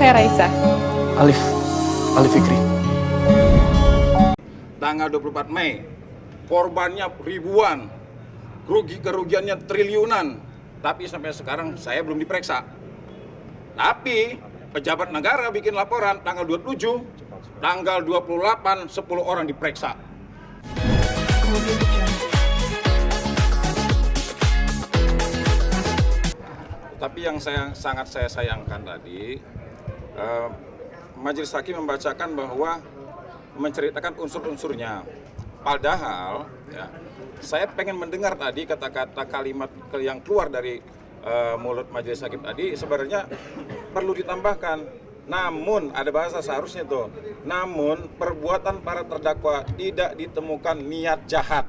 Saya Raisa. Alif Fikri. Tanggal 24 Mei, korbannya ribuan, kerugiannya triliunan, tapi sampai sekarang saya belum diperiksa. Tapi pejabat negara bikin laporan tanggal 27, tanggal 28, 10 orang diperiksa. Tapi yang sangat saya sayangkan tadi, Majelis Hakim membacakan bahwa menceritakan unsur-unsurnya. Padahal, ya, saya pengen mendengar tadi kata-kata kalimat yang keluar dari mulut Majelis Hakim tadi sebenarnya perlu ditambahkan. Namun, ada bahasa seharusnya tuh. Namun, perbuatan para terdakwa tidak ditemukan niat jahat.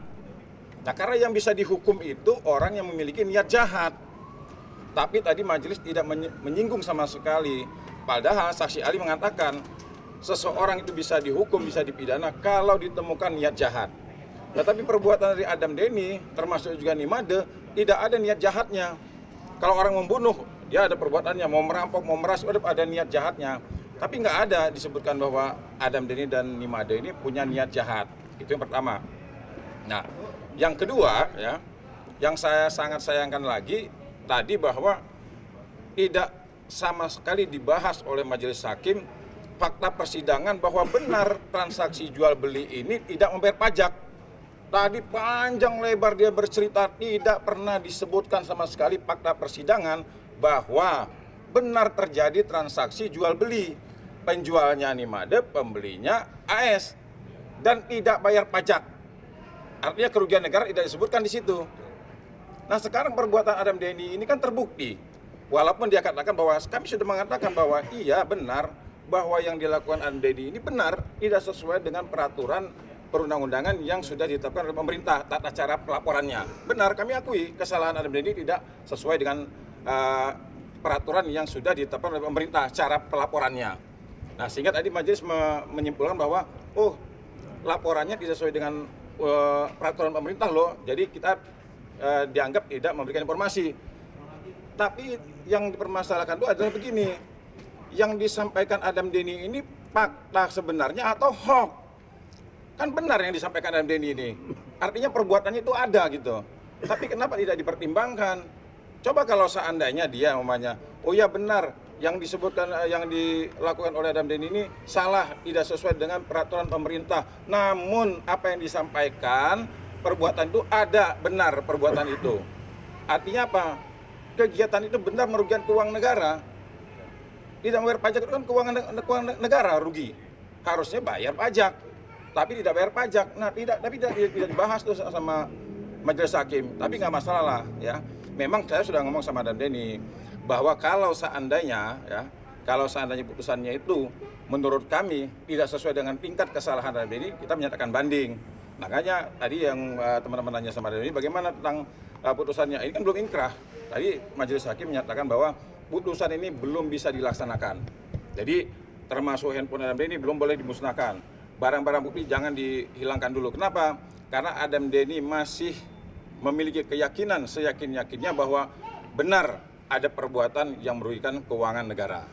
Nah, karena yang bisa dihukum itu orang yang memiliki niat jahat. Tapi tadi majelis tidak menyinggung sama sekali. Padahal saksi ahli mengatakan seseorang itu bisa dihukum, bisa dipidana kalau ditemukan niat jahat. Tetapi perbuatan dari Adam Denny, termasuk juga Nimade, tidak ada niat jahatnya. Kalau orang membunuh, dia ada perbuatannya, mau merampok, mau meras, ada niat jahatnya. Tapi nggak ada disebutkan bahwa Adam Denny dan Nimade ini punya niat jahat. Itu yang pertama. Nah, yang kedua, ya, yang saya sangat sayangkan lagi tadi bahwa tidak sama sekali dibahas oleh Majelis Hakim fakta persidangan bahwa benar transaksi jual beli ini tidak membayar pajak. Tadi panjang lebar dia bercerita, tidak pernah disebutkan sama sekali fakta persidangan bahwa benar terjadi transaksi jual beli. Penjualnya Nimade, pembelinya AS, dan tidak bayar pajak. Artinya kerugian negara tidak disebutkan di situ. Nah, sekarang perbuatan Adam Denny ini kan terbukti. Walaupun dia katakan bahwa kami sudah mengatakan bahwa iya benar bahwa yang dilakukan Adam Denny ini benar, tidak sesuai dengan peraturan perundang-undangan yang sudah ditetapkan oleh pemerintah, tata cara pelaporannya. Benar, kami akui kesalahan Adam Denny tidak sesuai dengan peraturan yang sudah ditetapkan oleh pemerintah, cara pelaporannya. Nah, sehingga tadi majelis menyimpulkan bahwa laporannya tidak sesuai dengan peraturan pemerintah loh, jadi kita dianggap tidak memberikan informasi. Tapi yang dipermasalahkan itu adalah begini, yang disampaikan Adam Denny ini fakta sebenarnya atau hoax? Kan benar yang disampaikan Adam Denny ini, artinya perbuatannya itu ada gitu. Tapi kenapa tidak dipertimbangkan? Coba kalau seandainya dia umpamanya, oh ya benar, yang disebutkan, yang dilakukan oleh Adam Denny ini salah, tidak sesuai dengan peraturan pemerintah. Namun apa yang disampaikan, perbuatan itu ada, benar perbuatan itu. Artinya apa? Kegiatan itu benar merugikan keuangan negara. Tidak membayar pajak itu kan keuangan negara rugi. Harusnya bayar pajak, tapi tidak bayar pajak. Nah, tidak dibahas tuh sama Majelis Hakim. Tapi nggak masalah lah, ya. Memang saya sudah ngomong sama Adam Denny bahwa kalau seandainya putusannya itu menurut kami tidak sesuai dengan tingkat kesalahan Adam Denny, kita menyatakan banding. Makanya tadi yang teman-teman nanya sama Adam Denny, bagaimana tentang putusannya? Ini kan belum inkrah. Tadi Majelis Hakim menyatakan bahwa putusan ini belum bisa dilaksanakan. Jadi termasuk handphone Adam Denny belum boleh dimusnahkan. Barang-barang bukti jangan dihilangkan dulu. Kenapa? Karena Adam Denny masih memiliki keyakinan seyakin-yakinnya bahwa benar ada perbuatan yang merugikan keuangan negara.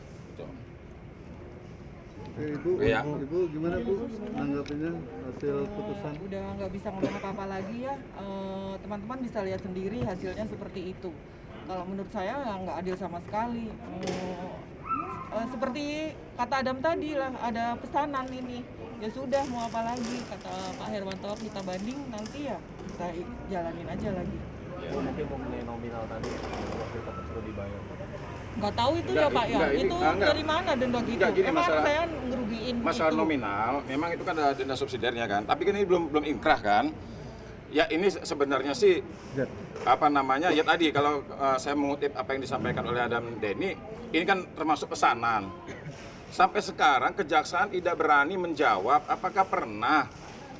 Gitu. Ibu gimana Bu menanggapinya hasil putusan? Udah nggak bisa ngomong apa-apa lagi ya. Teman-teman bisa lihat sendiri hasilnya seperti itu. Kalau menurut saya nggak adil sama sekali. Seperti kata Adam tadi lah, ada pesanan ini. Ya sudah, mau apa lagi, kata Pak Herwanto, kita banding nanti ya kita jalanin aja lagi. Ya, mungkin mengenai nominal tadi waktu itu sudah dibayar. Nggak tahu itu ya Pak ya, itu dari mana denda gitu? Emang saya ngerugiin masalah itu. Nominal, memang itu kan ada denda subsidiarnya kan, tapi kan ini belum inkrah kan. Ya ini sebenarnya sih apa namanya, ya tadi kalau saya mengutip apa yang disampaikan oleh Adam Denny, ini kan termasuk pesanan. Sampai sekarang kejaksaan tidak berani menjawab apakah pernah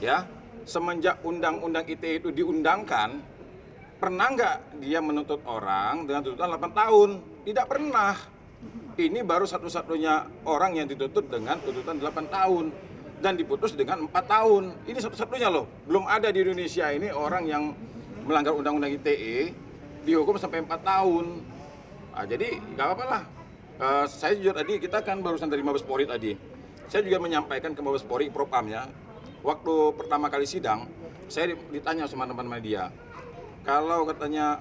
ya semenjak undang-undang ITE itu diundangkan, pernah nggak dia menuntut orang dengan tuntutan 8 tahun? Tidak pernah. Ini baru satu-satunya orang yang dituntut dengan tuntutan 8 tahun dan diputus dengan 4 tahun. Ini satu-satunya loh. Belum ada di Indonesia ini orang yang melanggar undang-undang ITE dihukum sampai 4 tahun. Nah, jadi nggak apa-apa lah. Saya jujur tadi, kita kan barusan dari Mabes Polri tadi. Saya juga menyampaikan ke Mabes Polri, Propam ya. Waktu pertama kali sidang, saya ditanya sama teman-teman media. Kalau katanya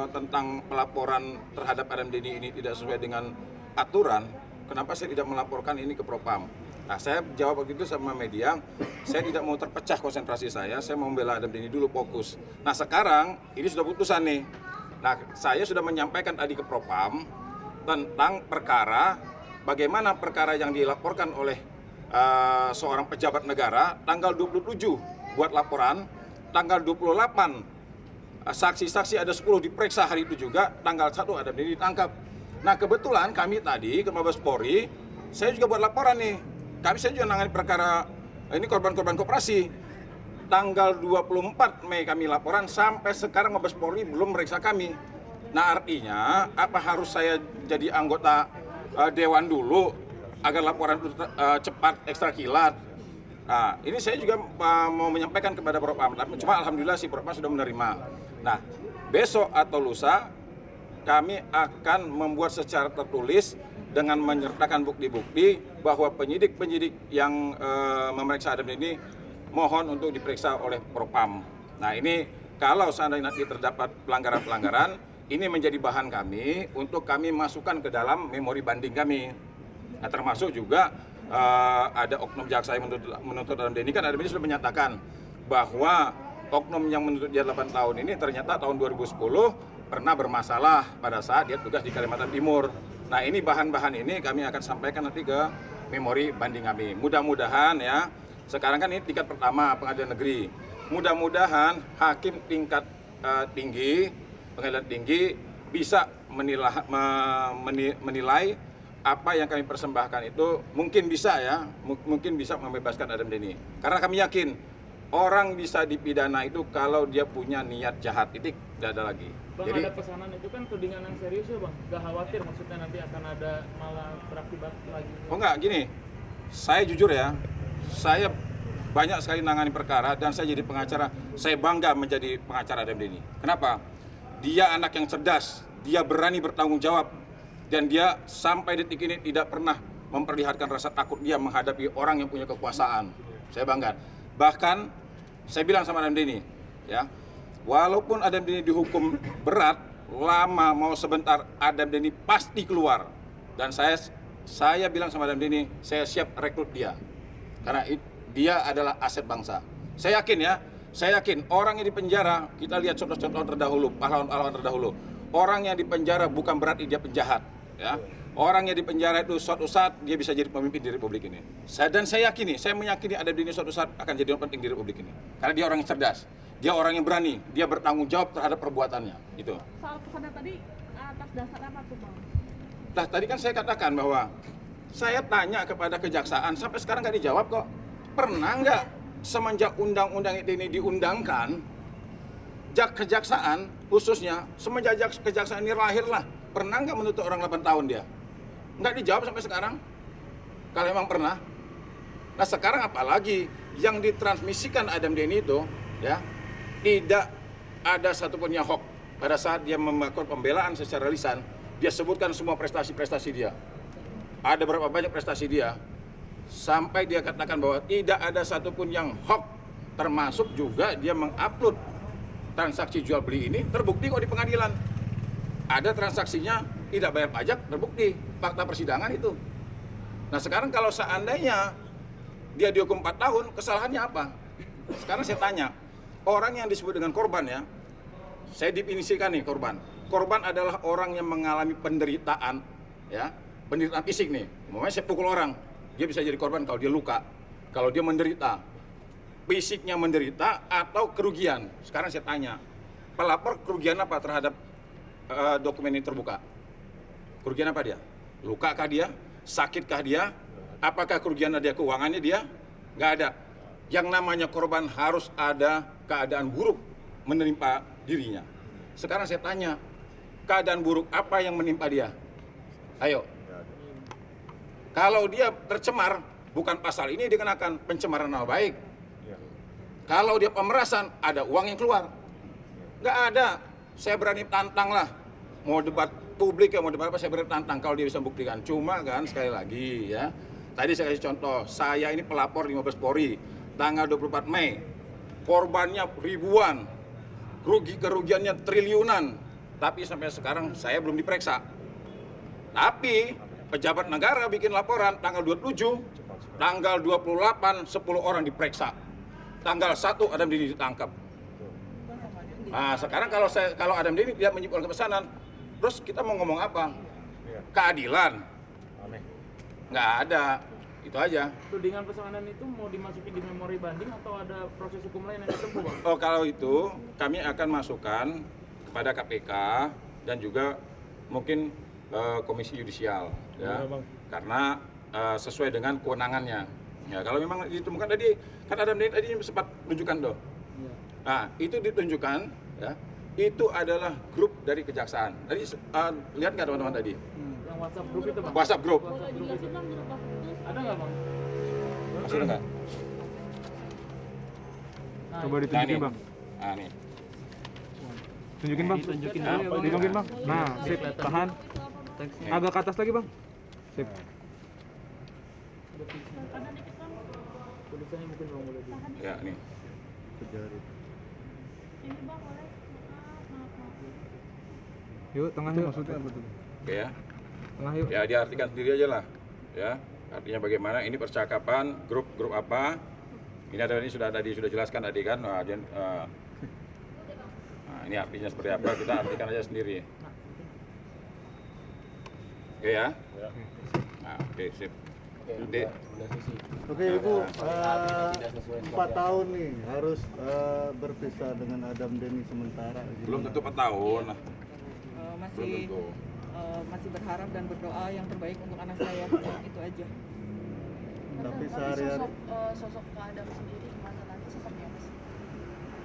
tentang pelaporan terhadap Adam Denny ini tidak sesuai dengan aturan, kenapa saya tidak melaporkan ini ke Propam? Nah, saya jawab waktu itu sama media, saya tidak mau terpecah konsentrasi saya mau membela Adam Denny dulu fokus. Nah, sekarang ini sudah putusan nih. Nah, saya sudah menyampaikan tadi ke Propam tentang perkara, bagaimana perkara yang dilaporkan oleh seorang pejabat negara tanggal 27 buat laporan, tanggal 28 saksi-saksi ada 10 diperiksa hari itu juga, tanggal 1 Adam Denny ditangkap. Nah, kebetulan kami tadi ke Mabes Polri, saya juga buat laporan nih. Saya juga menangani perkara ini korban-korban koperasi. Tanggal 24 Mei kami laporan, sampai sekarang Mabes Polri belum meriksa kami. Nah, artinya apa harus saya jadi anggota dewan dulu agar laporan itu cepat, ekstra kilat? Nah, ini saya juga mau menyampaikan kepada Propam, cuma alhamdulillah si Propam sudah menerima. Nah, besok atau lusa kami akan membuat secara tertulis dengan menyertakan bukti-bukti bahwa penyidik-penyidik yang memeriksa Adam ini mohon untuk diperiksa oleh Propam. Nah, ini kalau seandainya nanti terdapat pelanggaran-pelanggaran, ini menjadi bahan kami untuk kami masukkan ke dalam memori banding kami. Nah, termasuk juga ada oknum jaksa yang menuntut Adam Denny, kan Adam Denny sudah menyatakan bahwa oknum yang menuntut dia 8 tahun ini ternyata tahun 2010 pernah bermasalah pada saat dia tugas di Kalimantan Timur. Nah, ini bahan-bahan ini kami akan sampaikan nanti ke memori banding kami. Mudah-mudahan ya, sekarang kan ini tingkat pertama pengadilan negeri. Mudah-mudahan hakim tingkat tinggi, pengadilan tinggi bisa menilai apa yang kami persembahkan itu mungkin bisa ya, mungkin bisa membebaskan Adam Denny. Karena kami yakin orang bisa dipidana itu kalau dia punya niat jahat, titik, tidak ada lagi. Bang, jadi ada pesanan itu kan tudingan yang serius ya Bang? Gak khawatir maksudnya nanti akan ada malah berakibat lagi? Oh enggak, gini, saya jujur ya, saya banyak sekali nangani perkara dan saya jadi pengacara, saya bangga menjadi pengacara Adam Denny. Kenapa? Dia anak yang cerdas, dia berani bertanggung jawab, dan dia sampai detik ini tidak pernah memperlihatkan rasa takut dia menghadapi orang yang punya kekuasaan. Saya bangga. Bahkan saya bilang sama Adam Denny, ya, walaupun Adam Denny dihukum berat, lama mau sebentar, Adam Denny pasti keluar. Dan saya bilang sama Adam Denny, saya siap rekrut dia, karena dia adalah aset bangsa. Saya yakin ya, saya yakin orang yang di penjara, kita lihat contoh-contoh terdahulu, pahlawan-pahlawan terdahulu. Orang yang di penjara bukan berarti dia penjahat, ya. Orang yang di penjara itu suatu saat dia bisa jadi pemimpin di Republik ini. Dan saya yakini, saya meyakini Adam Denny suatu saat akan jadi orang penting di Republik ini. Karena dia orang yang cerdas, dia orang yang berani, dia bertanggung jawab terhadap perbuatannya. Itu. Soal pesanan tadi atas dasar apa tuh Bang? Nah, tadi kan saya katakan bahwa saya tanya kepada kejaksaan, sampai sekarang nggak dijawab kok. Pernah nggak semenjak undang-undang ini diundangkan, kejaksaan khususnya, semenjak kejaksaan ini lahirlah, pernah nggak menuntut orang 8 tahun dia? Nggak dijawab sampai sekarang. Kalau memang pernah. Nah, sekarang apalagi yang ditransmisikan Adam Denny itu, ya, tidak ada satupun yang hoax. Pada saat dia melakukan pembelaan secara lisan, dia sebutkan semua prestasi-prestasi dia. Ada berapa banyak prestasi dia, sampai dia katakan bahwa tidak ada satupun yang hoax, termasuk juga dia mengupload transaksi jual beli ini, terbukti kok di pengadilan. Ada transaksinya, tidak bayar pajak, terbukti, fakta persidangan itu. Nah, sekarang kalau seandainya dia dihukum 4 tahun, kesalahannya apa? Sekarang saya tanya, orang yang disebut dengan korban ya, saya definisikan nih korban. Korban adalah orang yang mengalami penderitaan, ya, penderitaan fisik nih. Umpamanya saya pukul orang, dia bisa jadi korban kalau dia luka, kalau dia menderita, fisiknya menderita atau kerugian. Sekarang saya tanya, pelapor kerugian apa terhadap dokumen ini terbuka? Kerugian apa dia? Lukakah dia? Sakitkah dia? Apakah kerugian dia keuangannya dia? Nggak ada. Yang namanya korban harus ada keadaan buruk menimpa dirinya. Sekarang saya tanya, keadaan buruk apa yang menimpa dia? Ayo. Kalau dia tercemar, bukan pasal ini dikenakan pencemaran nama baik. Kalau dia pemerasan, ada uang yang keluar. Nggak ada. Saya berani tantang lah, mau debat publik yang mau debat apa saya beri tantang kalau dia bisa buktikan. Cuma kan sekali lagi ya, tadi saya kasih contoh, saya ini pelapor di Mabes Polri tanggal 24 Mei, korbannya ribuan, kerugiannya triliunan, tapi sampai sekarang saya belum diperiksa. Tapi pejabat negara bikin laporan tanggal 27, tanggal 28 10 orang diperiksa, tanggal 1 Adam Deni ditangkap. Nah sekarang kalau Adam Deni tidak menyimpulkan pesanan, terus kita mau ngomong apa? Keadilan? Nggak ada, itu aja. Tudingan pesanan itu mau dimasukin di memori banding atau ada proses hukum lain yang ditempuh, Bang? Oh kalau itu kami akan masukkan kepada KPK dan juga mungkin Komisi Yudisial, ya, karena sesuai dengan kewenangannya. Ya kalau memang ditemukan tadi kan Adam Deni tadi sempat tunjukkan tuh. Nah itu ditunjukkan, ya, itu adalah grup dari kejaksaan. Tadi lihat nggak teman-teman tadi? Yang WhatsApp group itu, Bang? WhatsApp grup. Boleh dijelasin bang grup apa itu? Ada nggak, Bang? Masih ada nggak? Nah, Coba Nah, ditunjukin ini. bang. Nah, nih. Tunjukin bang. ditunjukin Nah, dulu, Bang. ditunjukin bang. Nah, sip. Tahan. Nih. Agak ke atas lagi bang. Sip. Kanan dikit bang. Tulisannya mungkin Bang boleh di. Ya nih. Sejarah. Ini bang boleh. Maaf. Yuk, tengah Itu yuk. maksudnya apa tuh? Oke ya. Tengah yuk. Ya diartikan sendiri aja lah. Ya. Artinya bagaimana ini percakapan grup apa? Ini sudah jelaskan tadi kan. Nah, ini artinya seperti apa? Kita artikan aja sendiri. Oke ya. Nah, oke sip. Nanti Oke Ibu, 4 tahun nih harus berpisah dengan Adam Deni sementara. belum tentu 4 tahun. Belum Masih tentu. masih berharap dan berdoa yang terbaik untuk anak saya. Itu aja. Tapi sehari-hari Sosok Kak Adam sendiri gimana nanti seperti apa sih?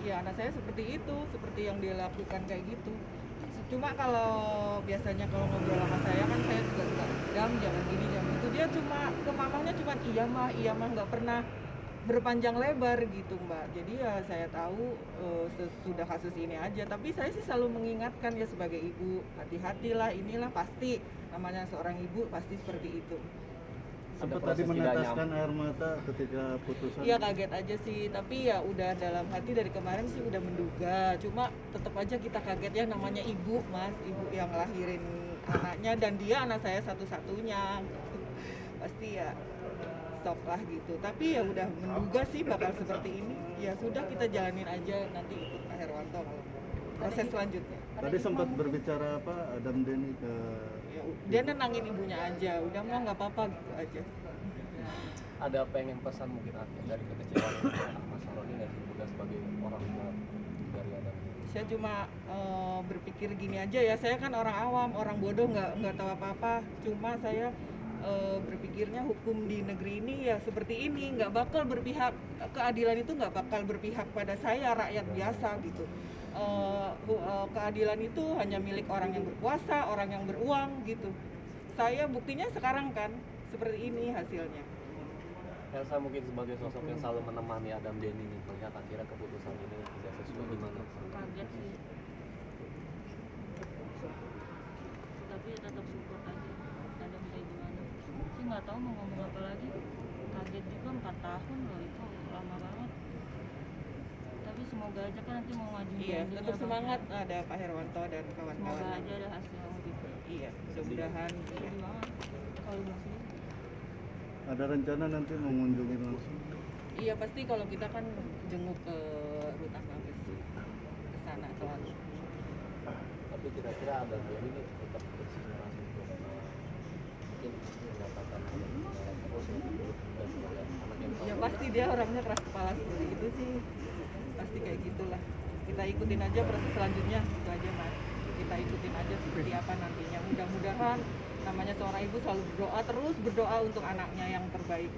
Ya anak saya seperti itu, seperti yang dia lakukan kayak gitu. Cuma kalau biasanya kalau ngobrol sama saya kan saya juga suka jangan gini jangan itu, dia cuma ke mamanya cuma iya mah nggak pernah berpanjang lebar gitu Mbak. Jadi ya saya tahu sesudah kasus ini aja, tapi saya sih selalu mengingatkan ya sebagai ibu, hati-hatilah, inilah pasti namanya seorang ibu pasti seperti itu. sempat tadi meneteskan air mata ketika putusan. Iya kaget aja sih, tapi ya udah dalam hati dari kemarin sih udah menduga. Cuma tetap aja kita kaget ya, namanya ibu mas, ibu yang lahirin anaknya dan dia anak saya satu-satunya. Pasti ya shock lah gitu. Tapi ya udah menduga sih bakal seperti ini. Ya sudah kita jalanin aja, nanti ikut Pak Herwanto kalau proses selanjutnya. Tadi sempat berbicara apa Adam Deni ke Ya, dia nenangin ibunya aja, udah mah nggak apa-apa gitu aja. Ada pengen pesan mungkin dari kekecewaan Mas Roni dan juga sebagai orang tua dari Adam? Saya cuma berpikir gini aja ya, saya kan orang awam, orang bodoh, nggak tahu apa-apa. Cuma saya berpikirnya hukum di negeri ini ya seperti ini, nggak bakal berpihak, keadilan itu nggak bakal berpihak pada saya rakyat biasa gitu. Keadilan itu hanya milik orang yang berkuasa, orang yang beruang gitu. Saya buktinya sekarang kan seperti ini hasilnya. Elsa mungkin sebagai sosok yang selalu menemani Adam Deni nih, melihat akhirnya keputusan ini tidak sesuai gimana? Kaget sih. Tapi tetap support aja. Adam kayak gimana? Sih nggak tahu mau ngomong apa lagi. Kaget juga 4 tahun loh, itu lama banget. Tapi semoga aja kan nanti mau ngajuin Iya, banding tetap ya, Bang. semangat ada Pak Herwanto dan Semoga kawan-kawan. aja ada hasil yang lebih baik. Iya, mudah-mudahan. Sedih banget kalau Bang sendiri. ada rencana nanti mengunjungi langsung. Iya pasti kalau kita kan jenguk ke Rutan Mabes ke sana selalu. Tapi kira-kira Adam Deni ini tetap bersemangat untuk mungkin mendapatkan terus untuk dan sebagai anak yang Ya pasti dia orangnya keras kepala seperti itu sih, pasti kayak gitulah. Kita ikutin aja proses selanjutnya, itu aja mas. Kita ikutin aja seperti apa nantinya. Mudah-mudahan namanya seorang ibu selalu berdoa, terus berdoa untuk anaknya yang terbaik.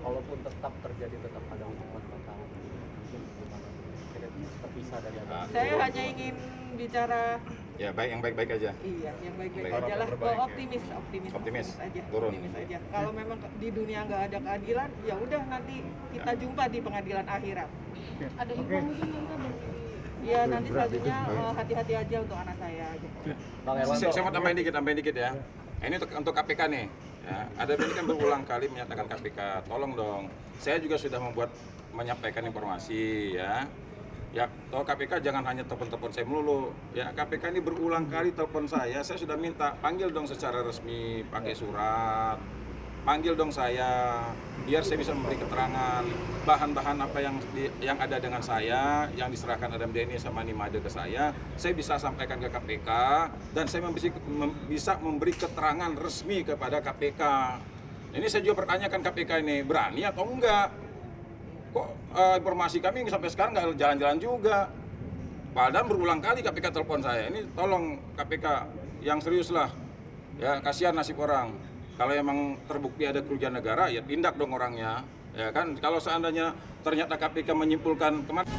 walaupun tetap terjadi tetap ada hukuman 4 tahun mungkin gimana kira-kira terpisah dari Adam? Saya hanya ingin bicara Ya baik, yang baik-baik aja. iya, yang baik-baik Baik. aja lah. Terbaik, ya. Optimis aja. Turun. Optimis aja. Kalau memang di dunia nggak ada keadilan, ya udah nanti kita jumpa di pengadilan akhirat. Ada info mungkin yang dari ya nanti selanjutnya hati-hati aja untuk anak saya gitu. Bang Hermanto. Saya mau tambahin dikit ya. Nah, ini untuk KPK nih. Ya, ada ini kan berulang kali menyatakan KPK, tolong dong. Saya juga sudah menyampaikan informasi ya. Ya, toh KPK jangan hanya telepon-telepon saya melulu. Ya, KPK ini berulang kali telepon saya sudah minta panggil dong secara resmi, pakai surat. Panggil dong saya, biar saya bisa memberi keterangan bahan-bahan apa yang ada dengan saya, yang diserahkan Adam Denny sama Nimade ke saya bisa sampaikan ke KPK dan saya bisa memberi keterangan resmi kepada KPK. Ini saya juga pertanyakan KPK ini berani atau enggak? Kok informasi kami sampai sekarang nggak jalan-jalan juga? Padahal berulang kali KPK telepon saya. Ini tolong KPK yang serius lah. Ya, kasihan nasib orang. Kalau emang terbukti ada kerugian negara, ya tindak dong orangnya. Ya kan, kalau seandainya ternyata KPK menyimpulkan kematian.